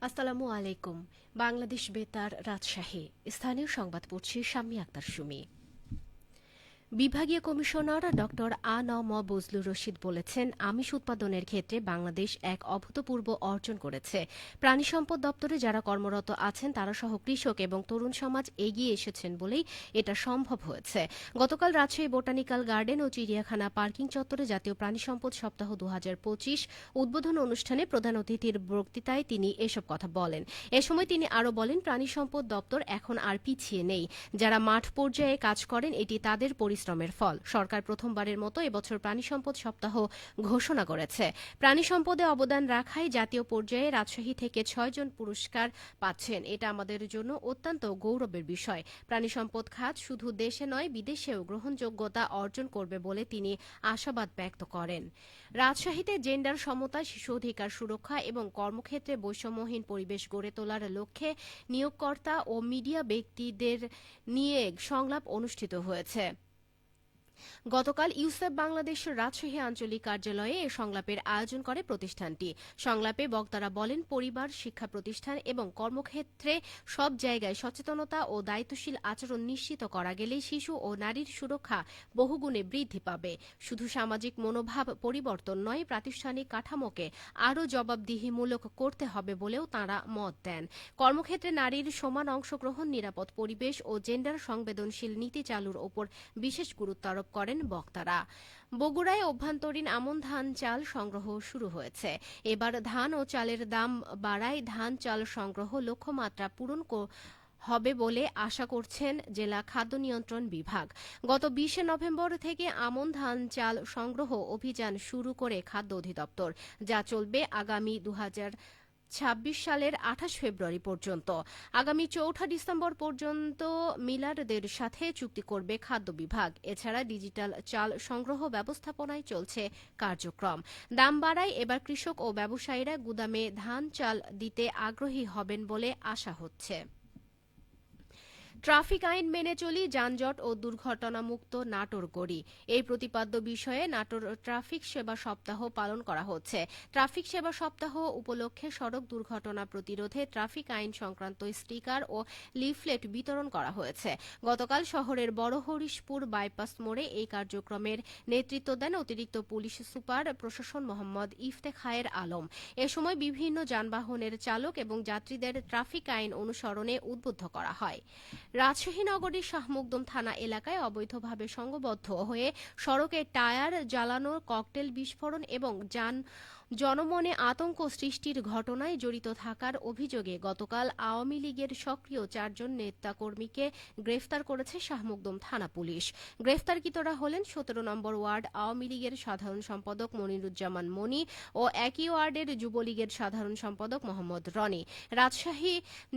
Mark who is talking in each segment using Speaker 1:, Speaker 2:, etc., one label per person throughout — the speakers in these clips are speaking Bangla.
Speaker 1: আসসালামু আলাইকুম। বাংলাদেশ বেতার, রাজশাহী। স্থানীয় সংবাদ পড়ছি শাম্মী আক্তার সুমি। বিভাগীয় কমিশনার ডক্টর আ.ন.ম বজলুর রশিদ বলেছেন, আমিষ উৎপাদনের ক্ষেত্রে বাংলাদেশ এক অভূতপূর্ব অর্জন করেছে। প্রাণী সম্পদ দপ্তরে যারা কর্মরত আছেন তারা সহ কৃষক এবং তরুণ সমাজ এগিয়ে এসেছেন বলেই এটা সম্ভব হয়েছে। গতকাল রাজশাহী বোটানিক্যাল গার্ডেন ও চিড়িয়াখানা পার্কিং চত্বরে জাতীয় প্রাণী সম্পদ সপ্তাহ ২০২৫ উদ্বোধন অনুষ্ঠানে প্রধান অতিথির বক্তৃতায় তিনি এসব কথা বলেন। এ সময় তিনি আরও বলেন, প্রাণী সম্পদ দপ্তর এখন আর পিছিয়ে নেই। যারা মাঠ পর্যায়ে কাজ করেন এটি তাদের পরিশ্রমের ফল। সরকার প্রথমবারের মতো এবছর প্রাণী সম্পদ সপ্তাহ ঘোষণা করেছে। প্রাণী সম্পদে অবদান রাখায় জাতীয় পর্যায়ে রাজশাহী থেকে ৬ জন পুরস্কার পাচ্ছেন। এটা আমাদের জন্য অত্যন্ত গৌরবের বিষয়। প্রাণী সম্পদ খাত শুধু দেশে নয় বিদেশেও গ্রহণযোগ্যতা অর্জন করবে বলে তিনি আশাবাদ ব্যক্ত করেন। রাজশাহীতে জেন্ডার সমতা, শিশু অধিকার সুরক্ষা এবং কর্মক্ষেত্রে বৈষম্যহীন পরিবেশ গড়ে তোলার লক্ষ্যে নিয়োগকর্তা ও মিডিয়া ব্যক্তিদের নিয়ে সংলাপ অনুষ্ঠিত হয়েছে। গতকাল ইউসেফ বাংলাদেশ রাজশাহী আঞ্চলিক কার্যালয়ে এ সংলাপের আয়োজন করে প্রতিষ্ঠানটি। সংলাপে বক্তারা বলেন, পরিবার, শিক্ষা প্রতিষ্ঠান এবং কর্মক্ষেত্রে সব জায়গায় সচেতনতা ও দায়িত্বশীল আচরণ নিশ্চিত করা গেলে শিশু ও নারীর সুরক্ষা বহুগুণে বৃদ্ধি পাবে। শুধু সামাজিক মনোভাব পরিবর্তন নয়, প্রাতিষ্ঠানিক কাঠামোকে আরও জবাবদিহিমূলক করতে হবে বলেও তাঁরা মত দেন। কর্মক্ষেত্রে নারীর সমান অংশগ্রহণ, নিরাপদ পরিবেশ ও জেন্ডার সংবেদনশীল নীতি চালুর ওপর বিশেষ গুরুত্ব আরোপ করেন বক্তারা। বগুড়ায় অভ্যন্তরীণ আমন ধান চাল সংগ্রহ শুরু হয়েছে। এবার ধান ও চালের দাম বাড়ায় ধান চাল সংগ্রহ লক্ষ্যমাত্রা পূরণ হবে বলে আশা করছেন জেলা খাদ্য নিয়ন্ত্রণ বিভাগ। গত ২০ নভেম্বর থেকে আমন ধান চাল সংগ্রহ অভিযান শুরু করে খাদ্য অধিদপ্তর, যা চলবে আগামী ২০২৬ সালের ২৮ ফেব্রুয়ারি পর্যন্ত। আগামী ৪ ডিসেম্বর পর্যন্ত মিলারদের সাথে চুক্তি করবে খাদ্য বিভাগ। এছাড়া ডিজিটাল চাল সংগ্রহ ব্যবস্থাপনায় চলছে কার্যক্রম। দাম বাড়ায় এবার কৃষক ও ব্যবসায়ীরা গুদামে ধান চাল দিতে আগ্রহী হবেন বলে আশা হচ্ছে। ট্রাফিক আইন মেনে চলি, যানজট ও দুর্ঘটনামুক্ত নাটোর গড়ি, এই প্রতিপাদ্য বিষয়ে নাটোর ট্রাফিক সেবা সপ্তাহ পালন করা হচ্ছে। ট্রাফিক সেবা সপ্তাহ উপলক্ষে সড়ক দুর্ঘটনা প্রতিরোধে ট্রাফিক আইন সংক্রান্ত স্টিকার ও লিফলেট বিতরণ করা হয়েছে। গতকাল শহরের বড় হরিশপুর বাইপাস মোড়ে এই কার্যক্রমের নেতৃত্ব দেন অতিরিক্ত পুলিশ সুপার প্রশাসন মোহাম্মদ ইফতেখায়ের আলম। এ সময় বিভিন্ন যানবাহনের চালক এবং যাত্রীদের ট্রাফিক আইন অনুসরণে উদ্বুদ্ধ করা হয়। রাজশাহী নগরীর শাহমুকদম থানা এলাকায় অবৈধভাবে সংঘবদ্ধ হয়ে সড়কে টায়ার জ্বালানো, ককটেল বিস্ফোরণ এবং জনমনে আতঙ্ক সৃষ্টির ঘটনায় জড়িত থাকার অভিযোগে গতকাল আওয়ামী লীগের সক্রিয় ৪ জন নেতাকর্মীকে গ্রেফতার করেছে শাহমুকদম থানা পুলিশ। গ্রেফতারকৃতরা হলেন ১৭ নম্বর ওয়ার্ড আওয়ামী লীগের সাধারণ সম্পাদক মনিরুজ্জামান মনি ও একই ওয়ার্ডের যুবলীগের সাধারণ সম্পাদক মোহাম্মদ রনি, রাজশাহী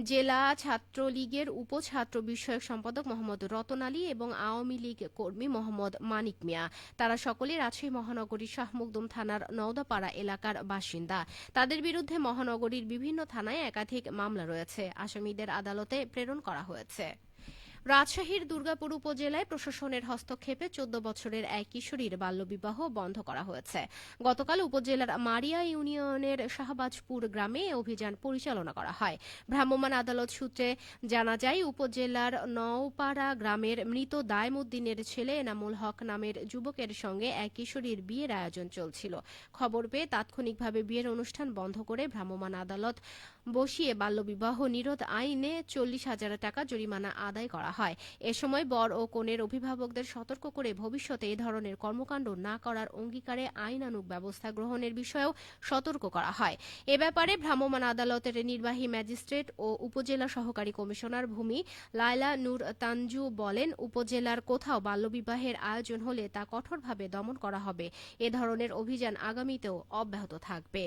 Speaker 1: জেলা ছাত্রলীগের উপছাত্র বিষয়ক সম্পাদক মোহাম্মদ রতন আলী এবং আওয়ামী লীগ কর্মী মোহাম্মদ মানিক মিয়া। তারা সকলে রাজশাহী মহানগরীর শাহমুকদম থানার নওদাপাড়া এলাকার বাসিন্দা। তাদের বিরুদ্ধে মহানগরীর বিভিন্ন থানায় একাধিক মামলা রয়েছে। আসামিদের আদালতে প্রেরণ করা হয়েছে। রাজশাহীর দুর্গাপুর উপজেলায় প্রশাসনের হস্তক্ষেপে ১৪ বছরের এক কিশোরীর বাল্যবিবাহ বন্ধ করা হয়েছে। গতকাল উপজেলার মারিয়া ইউনিয়নের শাহবাজপুর গ্রামে অভিযান পরিচালনা করা হয়। ভ্রাম্যমাণ আদালত সূত্রে জানা যায়, উপজেলার নওপাড়া গ্রামের মৃত দায়মুদ্দিনের ছেলে এনামুল হক নামের যুবকের সঙ্গে এক কিশোরীর বিয়ের আয়োজন চলছিল। খবর পেয়ে তাৎক্ষণিকভাবে বিয়ের অনুষ্ঠান বন্ধ করে ভ্রাম্যমাণ আদালত বসিয়ে বাল্যবিবাহ নিরোধ আইনে ৪০,০০০ টাকা জরিমানা আদায় করা হয়। এ সময় বর ও কনের অভিভাবকদের সতর্ক করে ভবিষ্যতে এ ধরনের কর্মকাণ্ড না করার অঙ্গীকারে আইনানুগ ব্যবস্থা গ্রহণের বিষয়েও সতর্ক করা হয়। এ ব্যাপারে ভ্রাম্যমাণ আদালতের নির্বাহী ম্যাজিস্ট্রেট ও উপজেলা সহকারী কমিশনার ভূমি লায়লা নূর তানজু বলেন, উপজেলার কোথাও বাল্যবিবাহের আয়োজন হলে তা কঠোরভাবে দমন করা হবে। এ ধরনের অভিযান আগামীতেও অব্যাহত থাকবে।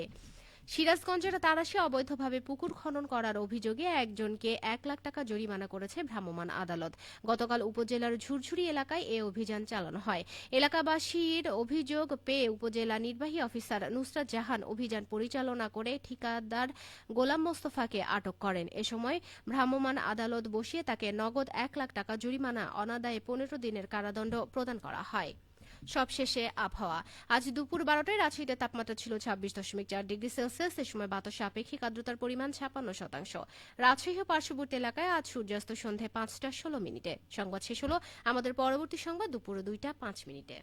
Speaker 1: সিরাজগঞ্জের তারাশে অবৈধভাবে পুকুর খনন করার অভিযোগে একজনকে ১ লাখ টাকা জরিমানা করেছে ভ্রাম্যমাণ আদালত। গতকাল উপজেলার ঝুরঝুরি এলাকায় এ অভিযান চালানো হয়। এলাকাবাসীর অভিযোগ পেয়ে উপজেলা নির্বাহী অফিসার নুসরাত জাহান অভিযান পরিচালনা করে ঠিকাদার গোলাম মোস্তফাকে আটক করেন। এ সময় ভ্রাম্যমাণ আদালত বসিয়ে তাকে নগদ ১ লাখ টাকা জরিমানা, অনাদায়ে ১৫ দিনের কারাদণ্ড প্রদান করা হয়। সবশেষে আবহাওয়া। আজ দুপুর 12টায় রাজশাহীতে তাপমাত্রা ছিল 26.4 ডিগ্রি সেলসিয়াস। এ সময় বাতাসে আপেক্ষিক আর্দ্রতার পরিমাণ 56%। রাজশাহী ও পার্শ্ববর্তী এলাকায় আজ সূর্যাস্ত সন্ধে 5টা 16 মিনিটে। সংবাদ শেষ হলো। আমাদের পরবর্তী সংবাদ দুপুর 2টা 5 মিনিটে।